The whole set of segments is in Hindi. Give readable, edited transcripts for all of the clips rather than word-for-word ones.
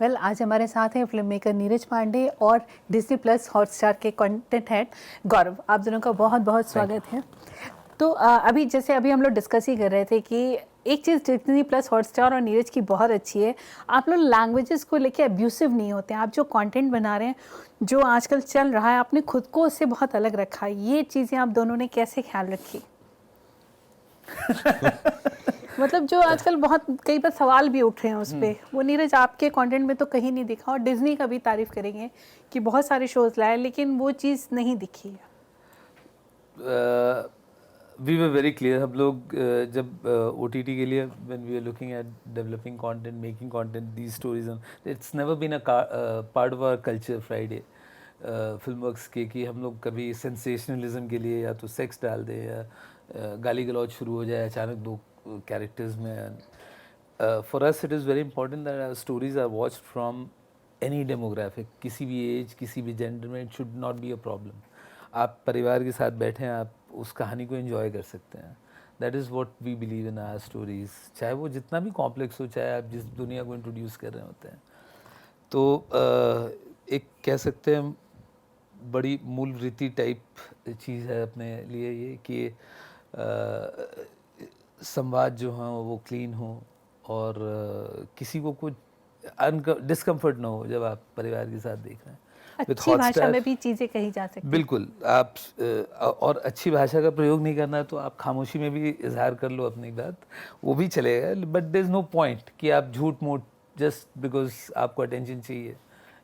वेल आज हमारे साथ हैं फिल्म मेकर नीरज पांडे और डिज्नी प्लस हॉटस्टार के कंटेंट हेड गौरव। आप दोनों का बहुत बहुत स्वागत है। तो अभी हम लोग डिस्कस ही कर रहे थे कि एक चीज़ डिज्नी प्लस हॉटस्टार और नीरज की बहुत अच्छी है, आप लोग लैंग्वेजेस को लेके अब्यूसिव नहीं होते हैं। आप जो कंटेंट बना रहे हैं, जो आजकल चल रहा है, आपने खुद को उससे बहुत अलग रखा है। ये चीज़ें आप दोनों ने कैसे ख्याल रखी? मतलब जो आजकल बहुत कई बार सवाल भी उठ रहे हैं उस पर, वो नीरज आपके कंटेंट में तो कहीं नहीं दिखा, और डिज्नी का भी तारीफ करेंगे कि बहुत सारे शोज लाए लेकिन वो चीज़ नहीं दिखी है। We were very clear. हम लोग जब OTT के लिए when we are looking at developing content, making content, these stories, it's never been a part of our culture Friday film works के कि हम लोग कभी सेंसेशनलिज्म के लिए या तो सेक्स डाल दें या गाली गलौज शुरू हो जाए अचानक दो कैरेक्टर्स में। For us it is very important that our stories are watched from any demographic, किसी भी एज, किसी भी जेंडर में। It should not be a problem. आप परिवार के साथ बैठे हैं, आप उस कहानी को एंजॉय कर सकते हैं। That is what we believe in our stories, चाहे वो जितना भी कॉम्प्लेक्स हो, चाहे आप जिस दुनिया को इंट्रोड्यूस कर रहे होते हैं। तो एक कह सकते हैं बड़ी मूल रीति टाइप चीज़ है अपने लिए ये कि संवाद जो हैं वो क्लीन हो और किसी को कुछ डिस्कम्फर्ट ना हो जब आप परिवार के साथ देख रहे हैं। अच्छी भाषा में भी चीज़ें कही जा सकती हैं। बिल्कुल। आप और अच्छी भाषा का प्रयोग नहीं करना है तो आप खामोशी में भी इजहार कर लो अपनी बात, वो भी चलेगा। But there is no point कि आप झूठ मूठ जस्ट बिकॉज आपको अटेंशन चाहिए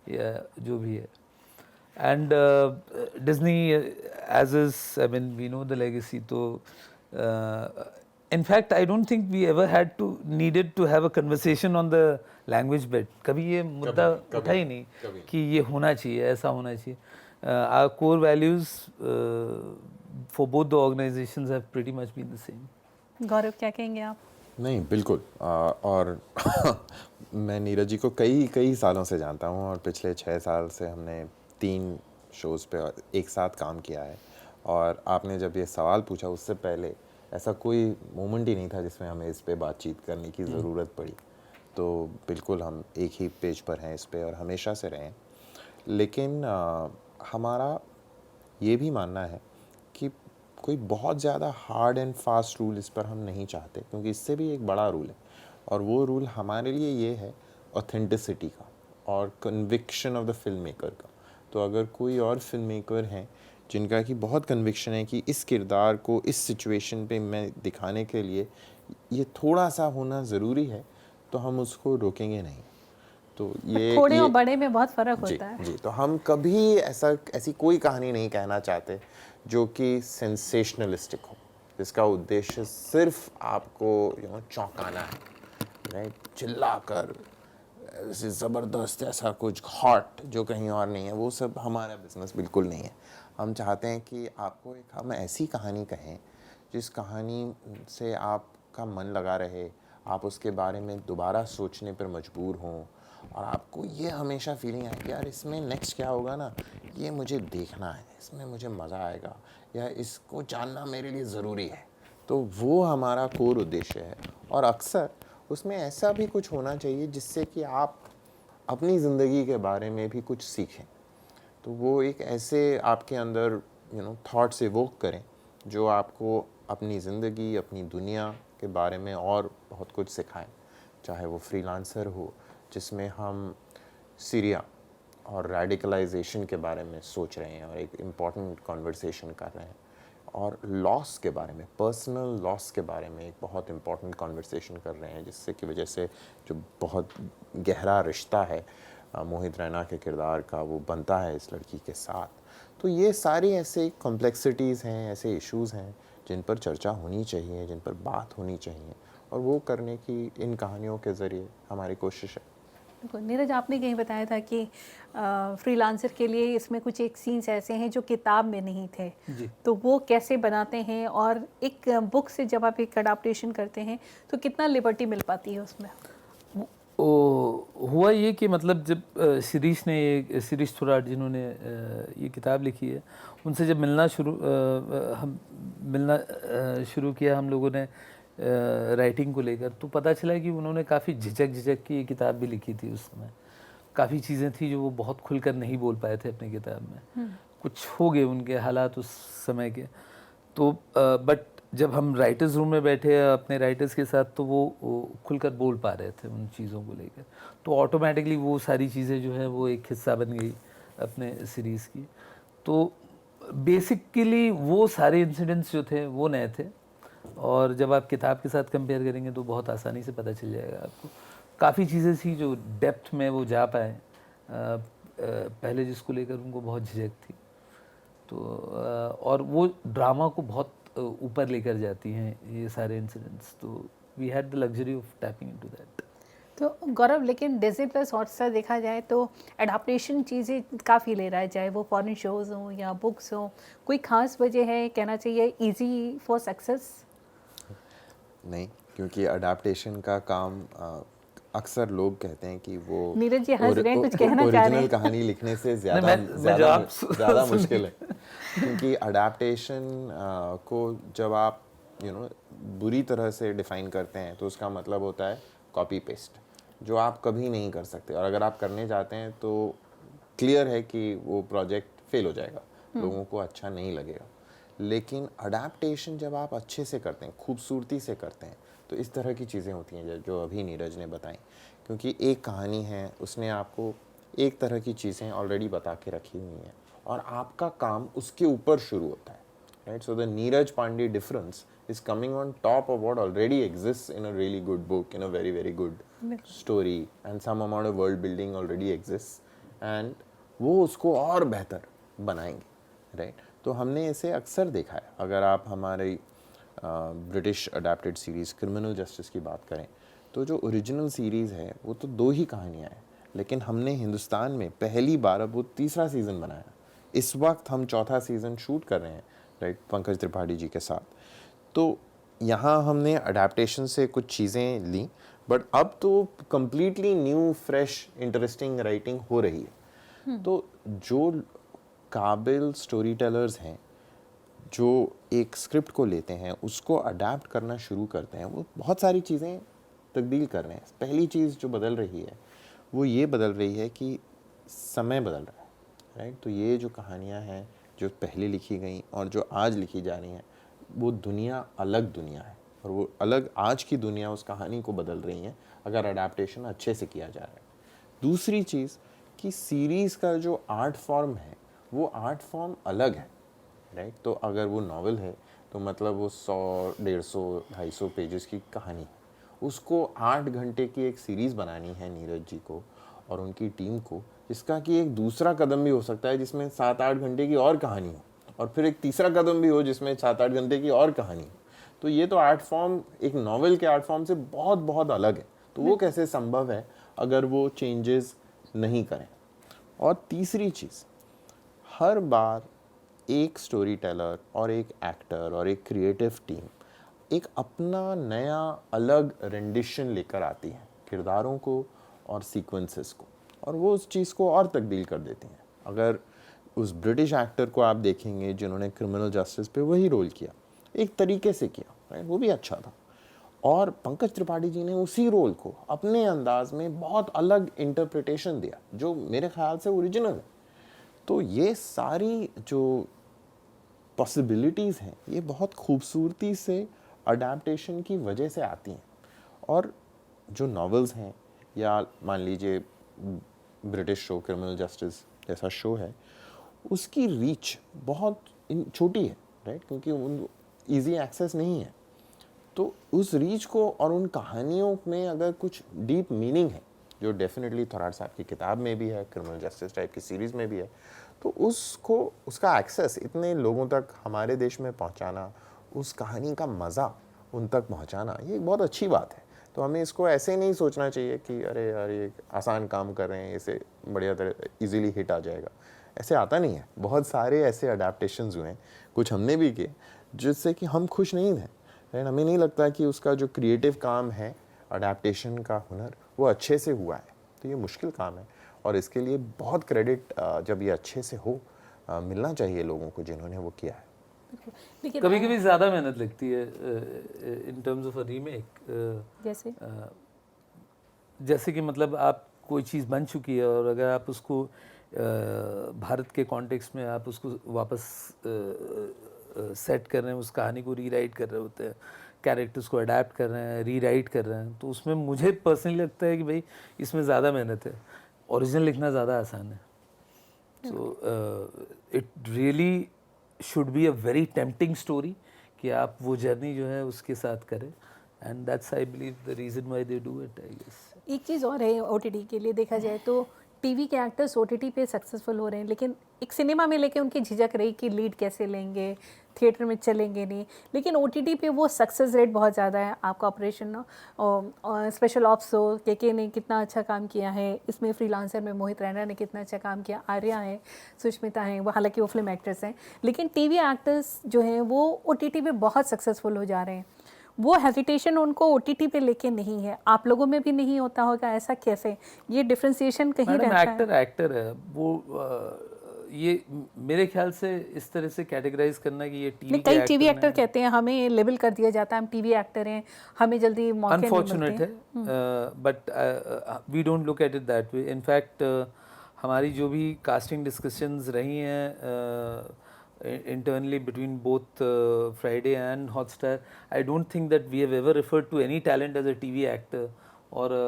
या जो भी है। And Disney as is, I mean we know the legacy. तो in fact I don't think we ever had to needed to have a conversation on the language bit. कभी ये मुद्दा उठा ही नहीं कि ये होना चाहिए, ऐसा होना चाहिए। Our core values for both the organizations have pretty much been the same. गौरव क्या कहेंगे आप? नहीं, बिल्कुल। और मैं नीरज जी को कई सालों से जानता हूँ और पिछले 6 साल से हमने 3 शोज़ पे एक साथ काम किया है। और आपने जब ये सवाल पूछा उससे पहले ऐसा कोई मोमेंट ही नहीं था जिसमें हमें इस पे बातचीत करने की ज़रूरत पड़ी। तो बिल्कुल हम एक ही पेज पर हैं इस पे और हमेशा से रहें। लेकिन हमारा ये भी मानना है कि कोई बहुत ज़्यादा हार्ड एंड फास्ट रूल इस पर हम नहीं चाहते, क्योंकि इससे भी एक बड़ा रूल है और वो रूल हमारे लिए ये है ऑथेंटिसिटी का और conviction of the film maker का। तो अगर कोई और फिल्म मेकर हैं जिनका कि बहुत कन्विक्शन है कि इस किरदार को इस सिचुएशन पे मैं दिखाने के लिए ये थोड़ा सा होना ज़रूरी है, तो हम उसको रोकेंगे नहीं। तो थोड़े और बड़े में बहुत फ़र्क जी, होता है। जी। तो हम कभी ऐसी कोई कहानी नहीं कहना चाहते जो कि सेंसेशनलिस्टिक हो, जिसका उद्देश्य सिर्फ आपको चौंकाना है, राइट? चिल्लाकर ऐसे ज़बरदस्त ऐसा कुछ हॉट जो कहीं और नहीं है, वो सब हमारा बिजनेस बिल्कुल नहीं है। हम चाहते हैं कि आपको हम ऐसी कहानी कहें जिस कहानी से आपका मन लगा रहे, आप उसके बारे में दोबारा सोचने पर मजबूर हों और आपको ये हमेशा फीलिंग आए कि यार इसमें नेक्स्ट क्या होगा ना, ये मुझे देखना है, इसमें मुझे मज़ा आएगा या इसको जानना मेरे लिए ज़रूरी है। तो वो हमारा कोर उद्देश्य है। और अक्सर उसमें ऐसा भी कुछ होना चाहिए जिससे कि आप अपनी ज़िंदगी के बारे में भी कुछ सीखें। तो वो एक ऐसे आपके अंदर थॉट्स इवोक करें जो आपको अपनी ज़िंदगी, अपनी दुनिया के बारे में और बहुत कुछ सिखाएं। चाहे वो फ्रीलांसर हो जिसमें हम सीरिया और रेडिकलाइजेशन के बारे में सोच रहे हैं और एक इम्पॉर्टेंट कॉन्वर्सेशन कर रहे हैं, और लॉस के बारे में, पर्सनल लॉस के बारे में एक बहुत इम्पॉर्टेंट कॉन्वर्सेशन कर रहे हैं, जिससे की वजह से जो बहुत गहरा रिश्ता है मोहित रैना के किरदार का वो बनता है इस लड़की के साथ। तो ये सारी ऐसे कॉम्प्लेक्सिटीज़ हैं, ऐसे इश्यूज़ हैं जिन पर चर्चा होनी चाहिए, जिन पर बात होनी चाहिए, और वो करने की इन कहानियों के ज़रिए हमारी कोशिश है। नीरज, आपने कहीं बताया था कि फ्रीलांसर के लिए इसमें कुछ एक सीन्स ऐसे हैं जो किताब में नहीं थे जी। तो वो कैसे बनाते हैं, और एक बुक से जब आप एक अडाप्टेशन करते हैं तो कितना लिबर्टी मिल पाती है उसमें? हुआ ये कि मतलब जब शिरीष ने ये शिरीष थोराट जिन्होंने ये किताब लिखी है, उनसे जब हम मिलना शुरू किया हम लोगों ने राइटिंग को लेकर, तो पता चला कि उन्होंने काफ़ी झिझक की ये किताब भी लिखी थी उस समय। काफ़ी चीज़ें थी जो वो बहुत खुलकर नहीं बोल पाए थे अपनी किताब में। कुछ हो गए उनके हालात उस समय के, तो बट जब हम राइटर्स रूम में बैठे अपने राइटर्स के साथ, तो वो खुलकर बोल पा रहे थे उन चीज़ों को लेकर, तो ऑटोमेटिकली वो सारी चीज़ें जो है वो एक हिस्सा बन गई अपने सीरीज़ की। तो बेसिकली वो सारे इंसिडेंट्स जो थे वो नए थे, और जब आप किताब के साथ कंपेयर करेंगे तो बहुत आसानी से पता चल जाएगा आपको। काफ़ी चीज़ें थी जो डेप्थ में वो जा पाए, पहले जिसको लेकर उनको बहुत झिझक थी, तो और वो ड्रामा को बहुत ऊपर लेकर जाती हैं ये सारे इंसिडेंट्स, तो we had the luxury of tapping into that. तो गौरव, लेकिन डिज्नी प्लस हॉटस्टार देखा जाए तो एडाप्टेशन चीज़ें काफ़ी ले रहा है, चाहे वो फॉरेन शोज़ हों या बुक्स हों, कोई ख़ास वजह है, कहना चाहिए इजी फॉर सक्सेस? नहीं, क्योंकि अडाप्टेशन का काम अक्सर लोग कहते हैं कि वो नीरज जी हंस रहे हैं, कुछ कहना चाह रहे ओरिजिनल हैं? कहानी लिखने से मैं ज़्यादा मुश्किल है। क्योंकि अडाप्टेशन को जब आप बुरी तरह से डिफाइन करते हैं तो उसका मतलब होता है कॉपी पेस्ट, जो आप कभी नहीं कर सकते, और अगर आप करने जाते हैं तो क्लियर है कि वो प्रोजेक्ट फेल हो जाएगा, लोगों को अच्छा नहीं लगेगा। लेकिन अडाप्टेशन जब आप अच्छे से करते हैं, खूबसूरती से करते हैं, तो इस तरह की चीज़ें होती हैं जो अभी नीरज ने बताई। क्योंकि एक कहानी है, उसने आपको एक तरह की चीज़ें ऑलरेडी बता के रखी हुई हैं, और आपका काम उसके ऊपर शुरू होता है, right? So the Neeraj Pandey difference is coming on top of what already exists in a really good book, in a very very good story, and some amount of world building already exists, and वो उसको और बेहतर बनाएंगे, राइट? तो हमने इसे अक्सर देखा है। अगर आप हमारी British adapted series criminal justice की बात करें, तो जो ओरिजिनल सीरीज़ है वो तो 2 ही कहानियाँ हैं, लेकिन हमने हिंदुस्तान में पहली बार अब वो 3रा सीज़न बनाया। इस वक्त हम 4था सीज़न शूट कर रहे हैं, राइट, पंकज त्रिपाठी जी के साथ। तो यहाँ हमने अडेप्टेशन से कुछ चीज़ें ली, बट अब तो completely new fresh interesting writing हो रही है। तो जो काबिल स्टोरी टेलर्स हैं, जो एक स्क्रिप्ट को लेते हैं, उसको अडेप्ट करना शुरू करते हैं, वो बहुत सारी चीज़ें तब्दील कर रहे हैं। पहली चीज़ जो बदल रही है वो ये बदल रही है कि समय बदल रहा है, राइट? तो ये जो कहानियाँ हैं जो पहले लिखी गई और जो आज लिखी जा रही हैं, वो दुनिया अलग दुनिया है, और वो अलग आज की दुनिया उस कहानी को बदल रही है अगर अडेप्टेशन अच्छे से किया जा रहा है। दूसरी चीज़ कि सीरीज़ का जो आर्ट फॉर्म है वो आर्ट फॉर्म अलग है, राइट? तो अगर वो नॉवेल है तो मतलब वो 100, 150, 250 पेजेस की कहानी है, उसको 8 घंटे की एक सीरीज़ बनानी है नीरज जी को और उनकी टीम को, जिसका कि एक दूसरा कदम भी हो सकता है जिसमें 7-8 घंटे की और कहानी हो, और फिर एक तीसरा कदम भी हो जिसमें 7-8 घंटे की और कहानी हो। तो ये तो आर्ट फॉर्म एक नॉवेल के आर्ट फॉर्म से बहुत बहुत अलग है। तो वो कैसे संभव है अगर वो चेंजेस नहीं करें? और तीसरी चीज़, हर बार एक स्टोरी टेलर और एक एक्टर और एक क्रिएटिव टीम एक अपना नया अलग रेंडिशन लेकर आती है किरदारों को और सीक्वेंसेस को, और वो उस चीज़ को और तब्दील कर देती हैं। अगर उस ब्रिटिश एक्टर को आप देखेंगे जिन्होंने क्रिमिनल जस्टिस पे वही रोल किया, एक तरीके से किया, राइट, वो भी अच्छा था, और पंकज त्रिपाठी जी ने उसी रोल को अपने अंदाज में बहुत अलग इंटरप्रिटेशन दिया जो मेरे ख्याल से ओरिजिनल है। तो ये सारी जो पॉसिबिलिटीज़ हैं ये बहुत खूबसूरती से अडेप्टेशन की वजह से आती हैं। और जो नॉवेल्स हैं या मान लीजिए ब्रिटिश शो क्रिमिनल जस्टिस जैसा शो है, उसकी रीच बहुत छोटी है, राइट, क्योंकि उन ईजी एक्सेस नहीं है। तो उस रीच को और उन कहानियों में अगर कुछ डीप मीनिंग है, जो डेफिनेटली थोराट साहब की किताब में भी है, क्रिमिनल जस्टिस टाइप की सीरीज़ में भी है, तो उसको उसका एक्सेस इतने लोगों तक हमारे देश में पहुंचाना, उस कहानी का मज़ा उन तक पहुंचाना, ये एक बहुत अच्छी बात है। तो हमें इसको ऐसे नहीं सोचना चाहिए कि अरे यार ये आसान काम कर रहे हैं, इसे बढ़िया तरह ईजीली हिट आ जाएगा। ऐसे आता नहीं है। बहुत सारे ऐसे अडेप्टेशंस हुए हैं, कुछ हमने भी किए, जिससे कि हम खुश नहीं थे, राइट? हमें नहीं लगता कि उसका जो क्रिएटिव काम है, अडेप्टेशन का हुनर, वो अच्छे से हुआ है। तो ये मुश्किल काम है और इसके लिए बहुत क्रेडिट जब ये अच्छे से हो मिलना चाहिए लोगों को जिन्होंने वो किया है। कभी कभी ज़्यादा मेहनत लगती है in terms of a remake. जैसे जैसे कि मतलब आप कोई चीज़ बन चुकी है और अगर आप उसको भारत के कॉन्टेक्स्ट में आप उसको वापस सेट कर रहे हैं, उस कहानी को रीराइट कर रहे होते हैं, कैरेक्टर्स को अडेप्ट कर रहे हैं, रीराइट कर रहे हैं, तो उसमें मुझे पर्सनली लगता है कि भाई इसमें ज़्यादा मेहनत है, ओरिजिनल लिखना ज़्यादा आसान है. So it really should be a very tempting story कि आप वो जर्नी जो है उसके साथ करें, and that's I believe the reason why they do it, I guess. एक चीज़ और है ओटीटी के लिए देखा जाए तो टीवी के एक्टर्स ओटीटी पे सक्सेसफुल हो रहे हैं, लेकिन एक सिनेमा में लेके उनकी झिझक रही कि लीड कैसे लेंगे, थिएटर में चलेंगे नहीं, लेकिन ओटीटी पे वो सक्सेस रेट बहुत ज़्यादा है. आपका ऑपरेशन और स्पेशल ऑप्स हो, के ने कितना अच्छा काम किया है इसमें, फ्रीलांसर में मोहित रैना ने कितना अच्छा काम किया, आर्या है, सुष्मिता है, वो हालांकि वो फिल्म एक्टर्स हैं, लेकिन टीवी एक्टर्स जो हैं वो ओटीटी पे बहुत सक्सेसफुल हो जा रहे हैं. वो हेजिटेशन उनको ओटीटी पे लेके नहीं है, आप लोगों में भी नहीं होता होगा ऐसा? कैसे ये डिफरेंशिएशन कहीं रहता है? एक्टर है वो, ये मेरे ख्याल से इस तरह से कैटेगराइज करना कि ये टीवी कई टीवी एक्टर कहते हैं हमें लेबल कर दिया जाता है, हम टीवी एक्टर हैं, हमें जल्दी मौके नहीं मिलते. अनफॉर्चुनेट है, but we don't look at it that way. In fact हमारी जो भी कास्टिंग डिस्कशंस रही हैं internally between both Friday and Hotstar, I don't think that we have ever referred to any talent as a TV actor or a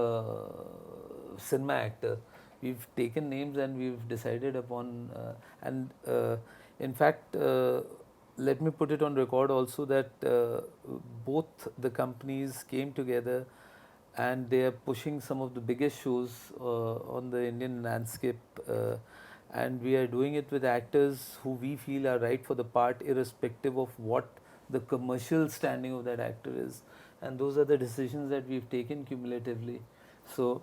cinema actor. We've taken names and we've decided upon in fact let me put it on record also that both the companies came together and they are pushing some of the biggest shows on the Indian landscape, and we are doing it with actors who we feel are right for the part irrespective of what the commercial standing of that actor is, and those are the decisions that we've taken cumulatively. So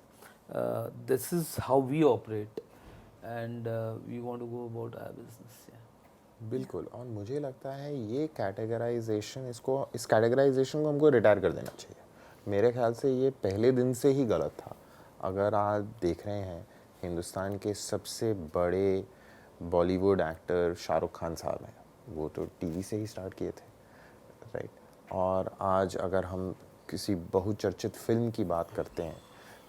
this is how we operate, and we want to go about our business. बिल्कुल. और मुझे लगता है ये कैटेगराइजेशन, इस कैटेगराइजेशन को हमको रिटायर कर देना चाहिए. मेरे ख्याल से ये पहले दिन से ही गलत था. अगर आप देख रहे हैं हिंदुस्तान के सबसे बड़े बॉलीवुड एक्टर शाहरुख खान साहब हैं, वो तो टीवी से ही स्टार्ट किए थे, राइट. और आज अगर हम किसी बहुचर्चित फिल्म की बात करते हैं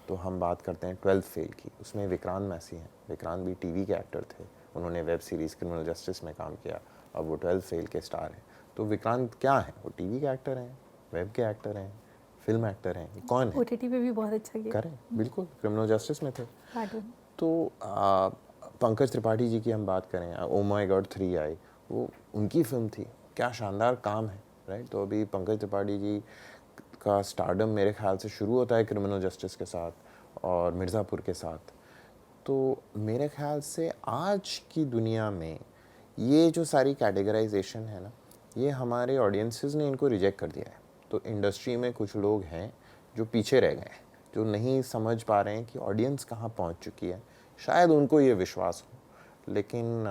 तो हम बात करते हैं 12th फेल की. उसमें विक्रांत मैसी हैं. विक्रांत भी टीवी के एक्टर थे, उन्होंने वेब सीरीज़ क्रिमिनल जस्टिस में काम किया, अब वो 12th फेल के स्टार हैं. तो विक्रांत क्या है? वो टीवी के एक्टर हैं, वेब के एक्टर हैं, फिल्म एक्टर हैं. कौन है? ओटीटी पे भी बहुत अच्छा किया. करें, बिल्कुल. क्रिमिनल जस्टिस में थे. तो पंकज त्रिपाठी जी की हम बात करें, ओ माय गॉड 3 आई, वो उनकी फिल्म थी, क्या शानदार काम है, राइट. तो अभी पंकज त्रिपाठी जी का स्टारडम मेरे ख्याल से शुरू होता है क्रिमिनल जस्टिस के साथ और मिर्ज़ापुर के साथ. तो मेरे ख्याल से आज की दुनिया में ये जो सारी कैटेगराइजेशन है ना, ये हमारे ऑडियंसेस ने इनको रिजेक्ट कर दिया है. तो इंडस्ट्री में कुछ लोग हैं जो पीछे रह गए हैं, जो नहीं समझ पा रहे हैं कि ऑडियंस कहाँ पहुँच चुकी है. शायद उनको ये विश्वास हो, लेकिन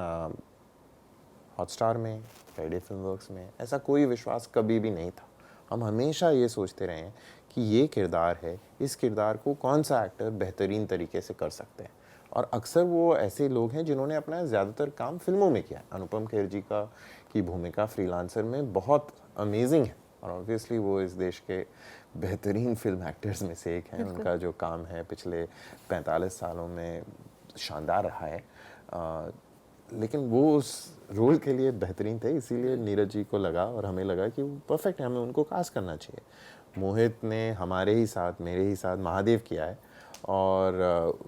हॉटस्टार में, फ्राइडे फिल्मवर्क्स में ऐसा कोई विश्वास कभी भी नहीं था. हम हमेशा ये सोचते रहे हैं कि ये किरदार है, इस किरदार को कौन सा एक्टर बेहतरीन तरीके से कर सकते हैं. और अक्सर वो ऐसे लोग हैं जिन्होंने अपना ज़्यादातर काम फिल्मों में किया है. अनुपम खेर जी की भूमिका फ्रीलांसर में बहुत अमेजिंग है, और ऑब्वियसली वो इस देश के बेहतरीन फिल्म एक्टर्स में से एक हैं. उनका जो काम है पिछले 45 सालों में शानदार रहा है. लेकिन वो उस रोल के लिए बेहतरीन थे, इसीलिए नीरज जी को लगा और हमें लगा कि वो परफेक्ट है, हमें उनको कास्ट करना चाहिए. मोहित ने हमारे ही साथ, मेरे ही साथ महादेव किया है और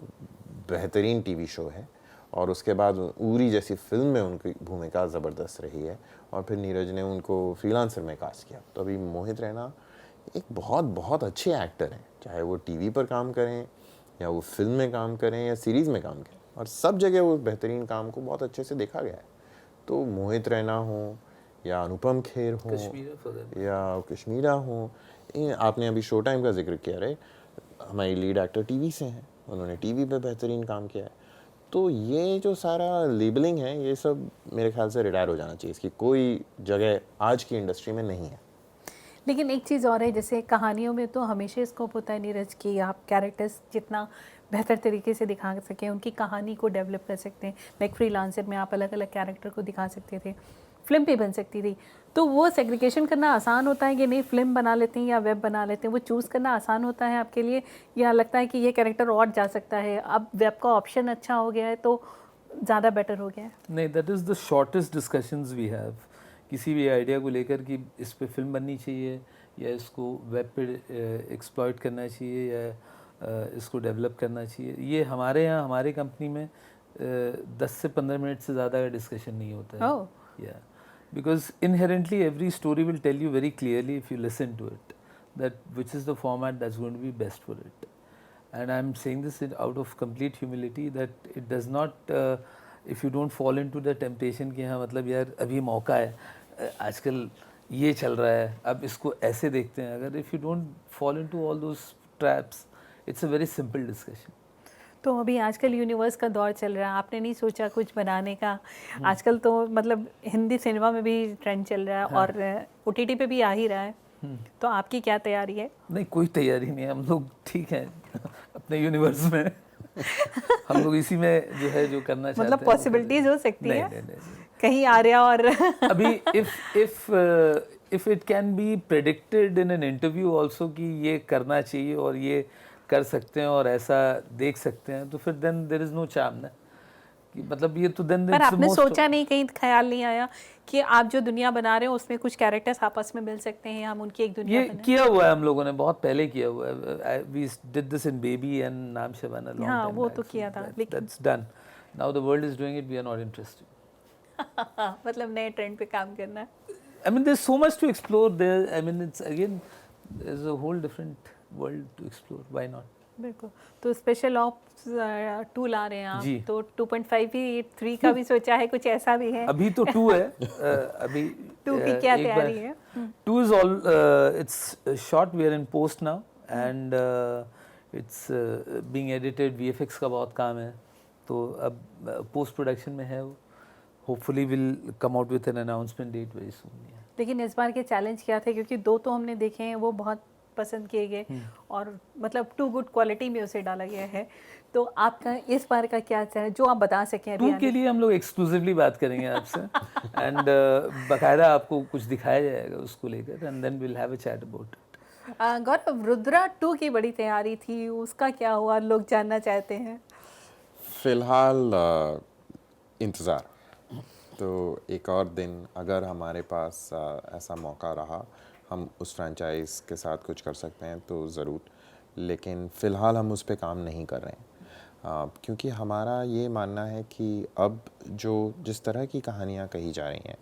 बेहतरीन टीवी शो है, और उसके बाद उरी जैसी फिल्म में उनकी भूमिका ज़बरदस्त रही है, और फिर नीरज ने उनको फ्रीलांसर में कास्ट किया. तो अभी मोहित रैना एक बहुत बहुत अच्छे एक्टर हैं, चाहे वो टीवी पर काम करें या वो फिल्म में काम करें या सीरीज़ में काम करें, और सब जगह वो बेहतरीन काम को बहुत अच्छे से देखा गया है. तो मोहित रैना हो या अनुपम खेर हो या कश्मीरा हो, आपने अभी शो टाइम का जिक्र किया, रहे, हमारी लीड एक्टर टीवी से हैं, उन्होंने टीवी पे बेहतरीन काम किया है. तो ये जो सारा लेबलिंग है, ये सब मेरे ख्याल से रिटायर हो जाना चाहिए. इसकी कोई जगह आज की इंडस्ट्री में नहीं है. लेकिन एक चीज़ और है, जैसे कहानियों में तो हमेशा स्कोप होता है नीरज कि आप कैरेक्टर्स जितना बेहतर तरीके से दिखा सकें, उनकी कहानी को डेवलप कर सकते हैं. लाइक फ्रीलांसर में आप अलग अलग कैरेक्टर को दिखा सकते थे, फिल्म भी बन सकती थी। तो वो सेग्रीगेशन करना आसान होता है कि नहीं, फिल्म बना लेते हैं या वेब बना लेते हैं, वो चूज़ करना आसान होता है आपके लिए, या लगता है कि ये कैरेक्टर और जा सकता है, अब वेब का ऑप्शन अच्छा हो गया है तो ज़्यादा बेटर हो गया है? नहीं, that is the shortest discussions we have किसी भी आइडिया को लेकर कि इस पे फिल्म बननी चाहिए या इसको वेब पे एक्सप्लॉइट करना चाहिए या इसको डेवलप करना चाहिए। ये हमारे यहाँ हमारी कंपनी में 10 से 15 मिनट से ज़्यादा का डिस्कशन नहीं होता है। Oh. Yeah, because inherently every story will tell you very clearly if you listen to it that which is the format that's going to be best for it. And I'm saying this out of complete humility that it does not if you don't fall into the temptation कि हाँ मतलब यार अभी मौका है, आजकल ये चल रहा है, अब इसको ऐसे देखते हैं, अगर if you don't fall into all those traps, it's a very simple discussion. तो अभी आजकल यूनिवर्स का दौर चल रहा है, आपने नहीं सोचा कुछ बनाने का? आजकल तो मतलब हिंदी सिनेमा में भी ट्रेंड चल रहा है और ओटीटी पे भी आ ही रहा है, तो आपकी क्या तैयारी है? नहीं, कोई तैयारी नहीं है, हम लोग ठीक हैं अपने यूनिवर्स में हम लोग इसी में जो है जो करना चाहते हैं, मतलब पॉसिबिलिटीज हो सकती है नहीं, नहीं। कहीं आ रहा और अभी if it can be predicted in an interview also कि ये करना चाहिए और ये कर सकते हैं और ऐसा देख सकते हैं, तो फिर then there is no charm ना, कि मतलब ये तो then पर आपने सोचा नहीं, कहीं ख्याल नहीं आया कि आप जो दुनिया बना रहे हो उसमें कुछ कैरेक्टर्स आपस में मिल सकते हैं, हम उनकी एक दुनिया ये किया हुआ है हम लोगों ने, बहुत पहले किया हुआ है। We did this in Baby and नाम शबाना long हाँ, time वो back, तो so किया था, लेकिन that's done. Now the world is doing it, we are not interested. मतलब नए ट्रेंड पे काम करना है। I mean, there's so much to explore there. I mean, it's again, there's a whole different world to explore. Why not? बिल्कुल। तो स्पेशल ऑप्स 2 ला रहे हैं जी। आप, तो 2.5 भी, 3 का भी सोचा है, कुछ ऐसा भी है? अभी तो 2 है, अभी 2 की क्या तैयारी है? 2 is all it's shot, we are in post now and it's being edited, VFX का बहुत काम है, तो अब पोस्ट प्रोडक्शन में है वो, hopefully will come out with an announcement date very soon. Yeah. लेकिन इस बार के चैलेंज क्या थे, क्योंकि 2 तो हमने देखे हैं, वो बहुत पसंद किए गए और मतलब टू गुड क्वालिटी में उसे डाला गया है, तो आपका इस बार का क्या चैलेंज जो आप बता सकें? अभी 2 के लिए हम लोग एक्सक्लूसिवली बात करेंगे आपसे एंड बाकायदा आपको कुछ दिखाया जाएगा उसको लेकर and then will have a chat about it. Gaurav, Rudra 2 की बड़ी तैयारी थी, उसका क्या हुआ, लोग जानना चाहते हैं। फिलहाल इंतज़ार, तो एक और दिन अगर हमारे पास ऐसा मौका रहा, हम उस फ्रेंचाइज के साथ कुछ कर सकते हैं तो ज़रूर, लेकिन फ़िलहाल हम उस पर काम नहीं कर रहे हैं, क्योंकि हमारा ये मानना है कि अब जो जिस तरह की कहानियाँ कही जा रही हैं,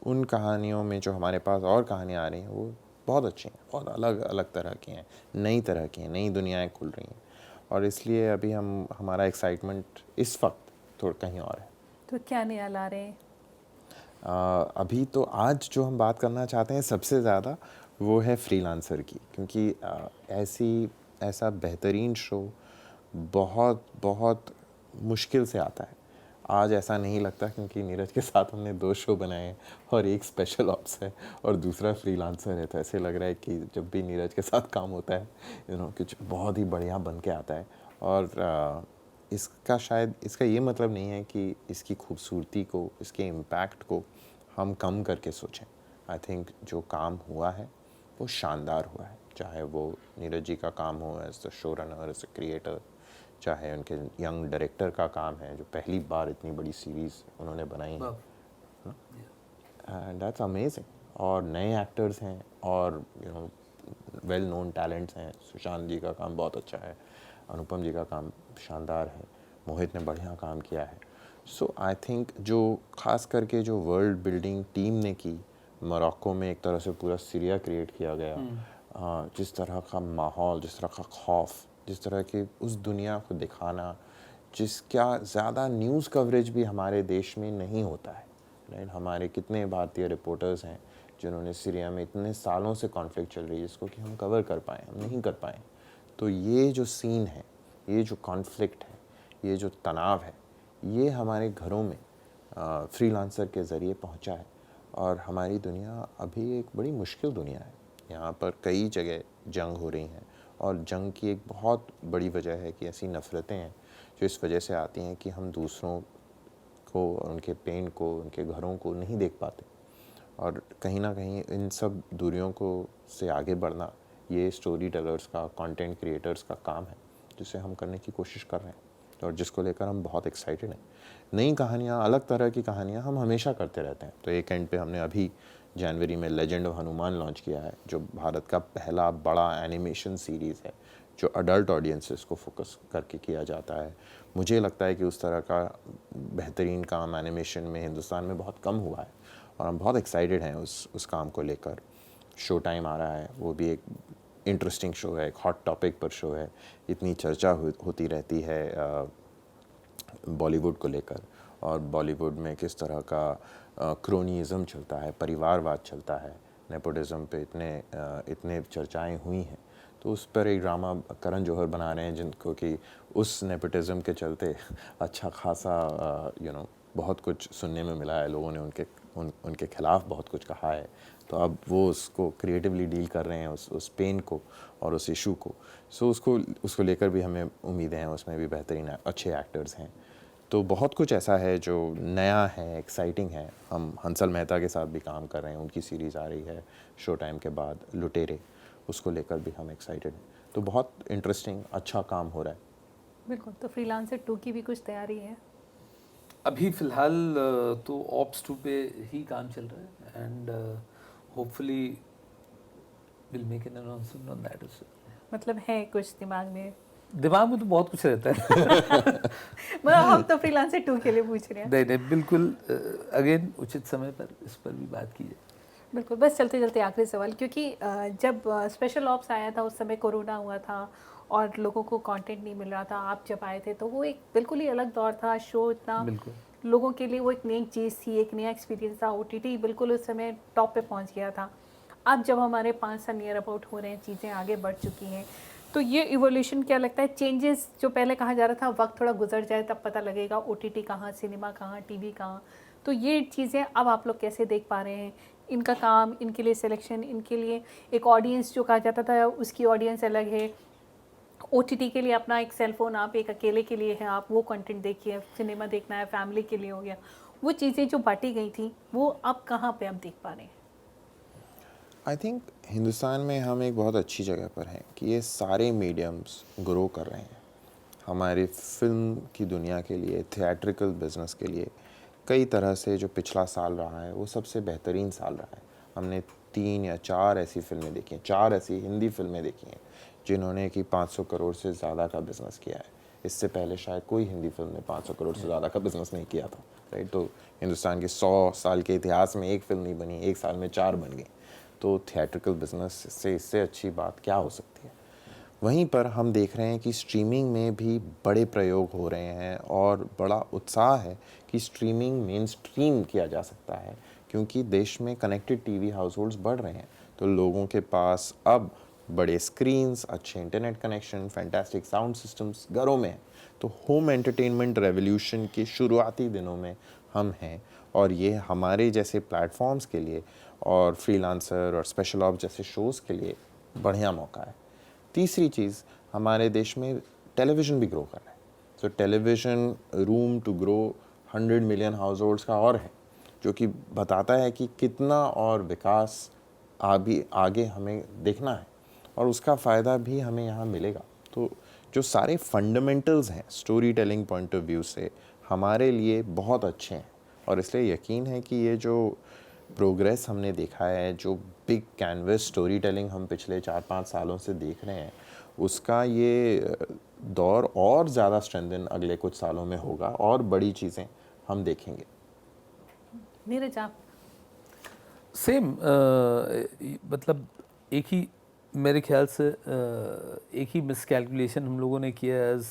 उन कहानियों में जो हमारे पास और कहानियाँ आ रही हैं वो बहुत अच्छी हैं, बहुत अलग अलग तरह की हैं, नई तरह की हैं, नई दुनियाएं खुल रही हैं, और इसलिए अभी हमारा एक्साइटमेंट इस वक्त थोड़ा कहीं और है। तो क्या नया ला रहे हैं? अभी तो आज जो हम बात करना चाहते हैं सबसे ज़्यादा वो है फ्रीलांसर की, क्योंकि ऐसा बेहतरीन शो बहुत बहुत मुश्किल से आता है। आज ऐसा नहीं लगता, क्योंकि नीरज के साथ हमने 2 शो बनाए हैं और एक स्पेशल ऑप्स है और दूसरा फ्रीलांसर है, तो ऐसे लग रहा है कि जब भी नीरज के साथ काम होता है कुछ बहुत ही बढ़िया बन के आता है। और इसका शायद इसका ये मतलब नहीं है कि इसकी खूबसूरती को, इसके इम्पैक्ट को हम कम करके सोचें। आई थिंक जो काम हुआ है वो शानदार हुआ है, चाहे वो नीरज जी का काम हो as the show runner, as the creator, चाहे उनके यंग डायरेक्टर का काम है जो पहली बार इतनी बड़ी सीरीज़ उन्होंने बनाई है, एंड दैट्स अमेजिंग। और नए एक्टर्स हैं और वेल नोन टैलेंट्स हैं। सुशांत जी का काम बहुत अच्छा है, अनुपम जी का काम शानदार है, मोहित ने बढ़िया काम किया है। सो आई थिंक जो ख़ास करके जो वर्ल्ड बिल्डिंग टीम ने की, मोरक्को में एक तरह से पूरा सीरिया क्रिएट किया गया, जिस तरह का माहौल, जिस तरह का खौफ, जिस तरह की उस दुनिया को दिखाना, जिसका ज़्यादा न्यूज़ कवरेज भी हमारे देश में नहीं होता है, राइट। हमारे कितने भारतीय रिपोर्टर्स हैं जिन्होंने सीरिया में इतने सालों से कॉन्फ्लिक्ट चल रही है जिसको कि हम कवर कर पाएँ, हम नहीं कर पाएँ। तो ये जो सीन है, ये जो कॉन्फ्लिक्ट है, ये जो तनाव है, ये हमारे घरों में फ्रीलांसर के ज़रिए पहुंचा है। और हमारी दुनिया अभी एक बड़ी मुश्किल दुनिया है। यहाँ पर कई जगह जंग हो रही हैं, और जंग की एक बहुत बड़ी वजह है कि ऐसी नफ़रतें हैं जो इस वजह से आती हैं कि हम दूसरों को, उनके पेन को, उनके घरों को नहीं देख पाते। और कहीं ना कहीं इन सब दूरियों को से आगे बढ़ना ये स्टोरी टेलर्स का, कंटेंट क्रिएटर्स का काम है, जिसे हम करने की कोशिश कर रहे हैं और जिसको लेकर हम बहुत एक्साइटेड हैं। नई कहानियाँ, अलग तरह की कहानियाँ हम हमेशा करते रहते हैं। तो एक एंड पे हमने अभी जनवरी में लेजेंड ऑफ हनुमान लॉन्च किया है, जो भारत का पहला बड़ा एनिमेशन सीरीज़ है जो अडल्ट ऑडियंसेस को फोकस करके किया जाता है। मुझे लगता है कि उस तरह का बेहतरीन काम एनिमेशन में हिंदुस्तान में बहुत कम हुआ है और हम बहुत एक्साइटेड हैं उस काम को लेकर। शो टाइम आ रहा है, वो भी एक इंटरेस्टिंग शो है, एक हॉट टॉपिक पर शो है। इतनी चर्चा होती रहती है बॉलीवुड को लेकर, और बॉलीवुड में किस तरह का क्रोनिज़म चलता है, परिवारवाद चलता है, नेपोटिज्म पे इतने चर्चाएं हुई हैं। तो उस पर एक ड्रामा करण जौहर बना रहे हैं, जिनको कि उस नेपोटिज्म के चलते अच्छा खासा बहुत कुछ सुनने में मिला है। लोगों ने उनके खिलाफ़ बहुत कुछ कहा है। तो अब वो उसको क्रिएटिवली डील कर रहे हैं, उस पेन को और उस इशू को। सो उसको लेकर भी हमें उम्मीदें हैं। उसमें भी बेहतरीन अच्छे एक्टर्स हैं। तो बहुत कुछ ऐसा है जो नया है, एक्साइटिंग है। हम हंसल मेहता के साथ भी काम कर रहे हैं, उनकी सीरीज़ आ रही है शो टाइम के बाद, लुटेरे, उसको लेकर भी हम एक्साइटेड हैं। तो बहुत इंटरेस्टिंग अच्छा काम हो रहा है। बिल्कुल। तो फ्रीलांसर 2 की भी कुछ तैयारी है? अभी फ़िलहाल तो ऑप्स 2 पे ही काम चल रहा है and hopefully will make an announcement on that also. मतलब है कुछ दिमाग में? दिमाग में तो बहुत कुछ रहता है। मतलब हम तो फ्रीलांसर 2 के लिए पूछ रहे हैं। नहीं, बिल्कुल अगेन उचित समय पर इस पर भी बात की जाए। बिल्कुल। बस चलते चलते आखिरी सवाल, क्योंकि जब स्पेशल ऑप्स आया था उस समय कोरोना हुआ था और लोगों को कंटेंट नहीं मिल रहा था। आप जब आए थे तो वो एक बिल्कुल ही अलग दौर था। शो इतना बिल्कुल लोगों के लिए वो एक नई चीज़ थी, एक नया एक्सपीरियंस था। ओटीटी बिल्कुल उस समय टॉप पे पहुंच गया था। अब जब हमारे 5 साल नियर अबाउट हो रहे हैं, चीज़ें आगे बढ़ चुकी हैं, तो ये इवोल्यूशन क्या लगता है, चेंजेस जो पहले कहा जा रहा था वक्त थोड़ा गुजर जाए तब पता लगेगा ओटीटी कहाँ, सिनेमा कहाँ, टीवी कहाँ, तो ये चीज़ें अब आप लोग कैसे देख पा रहे हैं? इनका काम, इनके लिए सिलेक्शन, इनके लिए एक ऑडियंस जो कहा जाता था उसकी ऑडियंस अलग है। ओटीटी के लिए अपना एक सेल फोन, आप एक अकेले के लिए है, आप वो कंटेंट देखिए। सिनेमा देखना है फैमिली के लिए हो गया। वो चीज़ें जो बांटी गई थी वो अब कहाँ पे आप देख पा रहे हैं? आई थिंक हिंदुस्तान में हम एक बहुत अच्छी जगह पर हैं कि ये सारे मीडियम्स ग्रो कर रहे हैं। हमारी फिल्म की दुनिया के लिए, थिएट्रिकल बिजनेस के लिए कई तरह से जो पिछला साल रहा है वो सबसे बेहतरीन साल रहा है। हमने 3 या 4 ऐसी फिल्में देखी हैं, 4 ऐसी हिंदी फिल्में देखी हैं जिन्होंने कि 500 करोड़ से ज़्यादा का बिज़नेस किया है। इससे पहले शायद कोई हिंदी फिल्म ने 500 करोड़ से ज़्यादा का बिज़नेस नहीं किया था, राइट। तो हिंदुस्तान के 100 साल के इतिहास में एक फिल्म नहीं बनी, एक साल में 4 बन गई। तो थिएट्रिकल बिजनेस से इससे अच्छी बात क्या हो सकती है। वहीं पर हम देख रहे हैं कि स्ट्रीमिंग में भी बड़े प्रयोग हो रहे हैं और बड़ा उत्साह है कि स्ट्रीमिंग मेन स्ट्रीम किया जा सकता है, क्योंकि देश में कनेक्टेड टीवी हाउस होल्ड्स बढ़ रहे हैं। तो लोगों के पास अब बड़े स्क्रीन्स, अच्छे internet connection, fantastic sound systems घरों में हैं। तो होम एंटरटेनमेंट रेवोल्यूशन के शुरुआती दिनों में हम हैं, और ये हमारे जैसे प्लेटफॉर्म्स के लिए और फ्रीलांसर और स्पेशल ऑप्स जैसे शोज़ के लिए बढ़िया मौका है। तीसरी चीज़, हमारे देश में टेलीविज़न भी ग्रो कर रहा है। So television room to grow 100 million households का और है, जो कि बताता है कि कितना और विकास आगे हमें देखना है और उसका फ़ायदा भी हमें यहाँ मिलेगा। तो जो सारे फंडामेंटल्स हैं story telling point of view से हमारे लिए बहुत अच्छे हैं, और इसलिए यकीन है कि ये जो प्रोग्रेस हमने देखा है, जो बिग कैनवस स्टोरी टेलिंग हम पिछले 4-5 सालों से देख रहे हैं, उसका ये दौर और ज़्यादा स्ट्रेंथन अगले कुछ सालों में होगा और बड़ी चीज़ें हम देखेंगे। नीरज आप? सेम मतलब एक ही मेरे ख्याल से एक ही मिसकैलकुलेशन हम लोगों ने किया as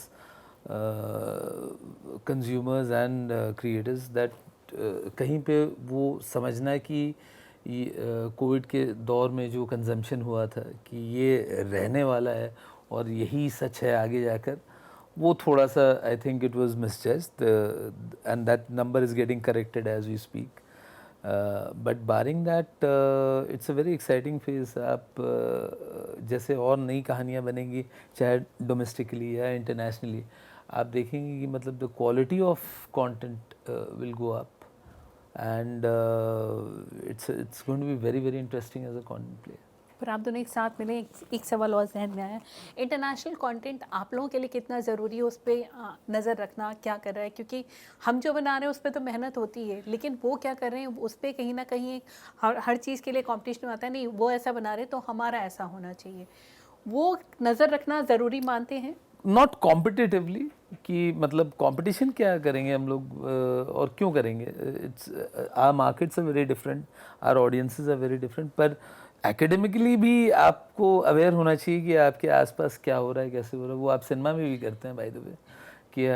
consumers and creators, that कहीं पे वो समझना कि कोविड के दौर में जो कंजम्पशन हुआ था कि ये रहने वाला है और यही सच है आगे जाकर, वो थोड़ा सा I think it was misjudged and that number is getting corrected as we speak. But barring that it's a very exciting phase. आप जैसे और नई कहानियाँ बनेंगी, चाहे डोमेस्टिकली या इंटरनेशनली, आप देखेंगे कि मतलब the quality of content will go up and it's going to be very very interesting as a content player. पर आप दोनों एक साथ मिले, एक सवाल और जहन में आया, इंटरनेशनल कंटेंट आप लोगों के लिए कितना ज़रूरी है, उस पर नज़र रखना क्या कर रहा है, क्योंकि हम जो बना रहे हैं उस पर तो मेहनत होती है, लेकिन वो क्या कर रहे हैं उस पर कहीं ना कहीं हर चीज़ के लिए कंपटीशन आता है, नहीं वो ऐसा बना रहे तो हमारा ऐसा होना चाहिए, वो नज़र रखना ज़रूरी मानते हैं? नॉट कॉम्पिटिटिवली कि मतलब कंपटीशन क्या करेंगे हम लोग और क्यों करेंगे, it's our markets are very different, our audiences are very different, पर एकेडमिकली भी आपको अवेयर होना चाहिए कि आपके आसपास क्या हो रहा है, कैसे हो रहा है। वो आप सिनेमा में भी करते हैं बाय द वे, कि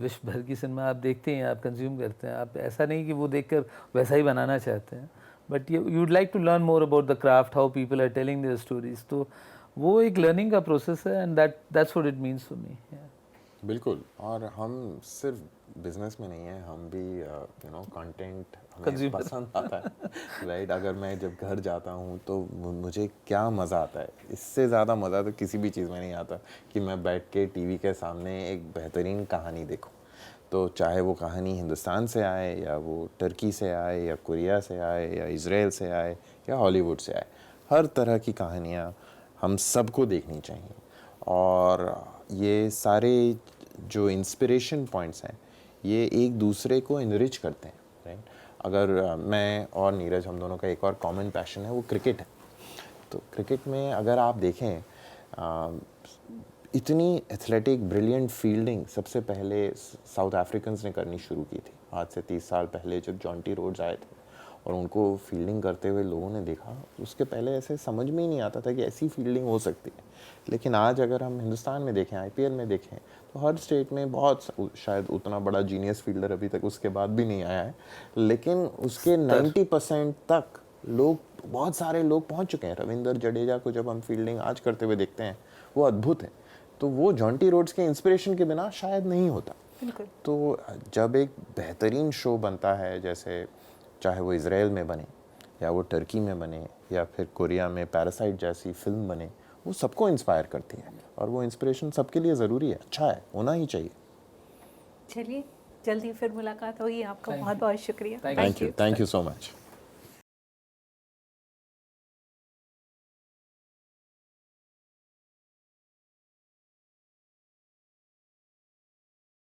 विश्व भर की सिनेमा आप देखते हैं, आप कंज्यूम करते हैं, आप ऐसा नहीं कि वो देखकर वैसा ही बनाना चाहते हैं, but you would like to learn more about the craft, how people are telling their stories, तो वो एक लर्निंग का प्रोसेस है, and that's what it means for me. बिल्कुल, और हम सिर्फ बिजनेस में नहीं है, हम भी कंटेंट हमें Consumer. पसंद आता है राइट। अगर मैं जब घर जाता हूँ तो मुझे क्या मज़ा आता है, इससे ज़्यादा मज़ा तो किसी भी चीज़ में नहीं आता कि मैं बैठ के टीवी के सामने एक बेहतरीन कहानी देखूँ। तो चाहे वो कहानी हिंदुस्तान से आए, या वो टर्की से आए, या कोरिया से आए, या इज़राइल से आए, या हॉलीवुड से आए, हर तरह की कहानियाँ हम सबको देखनी चाहिए। और ये सारे जो इंस्पिरेशन पॉइंट्स हैं ये एक दूसरे को इनरिच करते हैं, राइट। अगर मैं और नीरज, हम दोनों का एक और कॉमन पैशन है, वो क्रिकेट है। तो क्रिकेट में अगर आप देखें, इतनी एथलेटिक ब्रिलियंट फील्डिंग सबसे पहले साउथ अफ्रीकन्स ने करनी शुरू की थी, आज से 30 साल पहले जब जॉन्टी रोड्स आए थे और उनको फील्डिंग करते हुए लोगों ने देखा। उसके पहले ऐसे समझ में ही नहीं आता था कि ऐसी फील्डिंग हो सकती है। लेकिन आज अगर हम हिंदुस्तान में देखें, आईपीएल में देखें, तो हर स्टेट में बहुत, शायद उतना बड़ा जीनियस फील्डर अभी तक उसके बाद भी नहीं आया है, लेकिन उसके 90% तक लोग, बहुत सारे लोग पहुंच चुके हैं। रविंद्र जडेजा को जब हम फील्डिंग आज करते हुए देखते हैं, वो अद्भुत है। तो वो जॉन्टी रोड्स के इंस्पिरेशन के बिना शायद नहीं होता। तो जब एक बेहतरीन शो बनता है, जैसे चाहे वो इज़राइल में बने, या वो टर्की में बने, या फिर कोरिया में पैरासाइट जैसी फिल्म बने, वो सबको इंस्पायर करती है, और वो इंस्पिरेशन सबके लिए ज़रूरी है, अच्छा है, होना ही चाहिए। चलिए, जल्दी फिर मुलाकात होगी। आपका बहुत बहुत शुक्रिया। Thank you so much.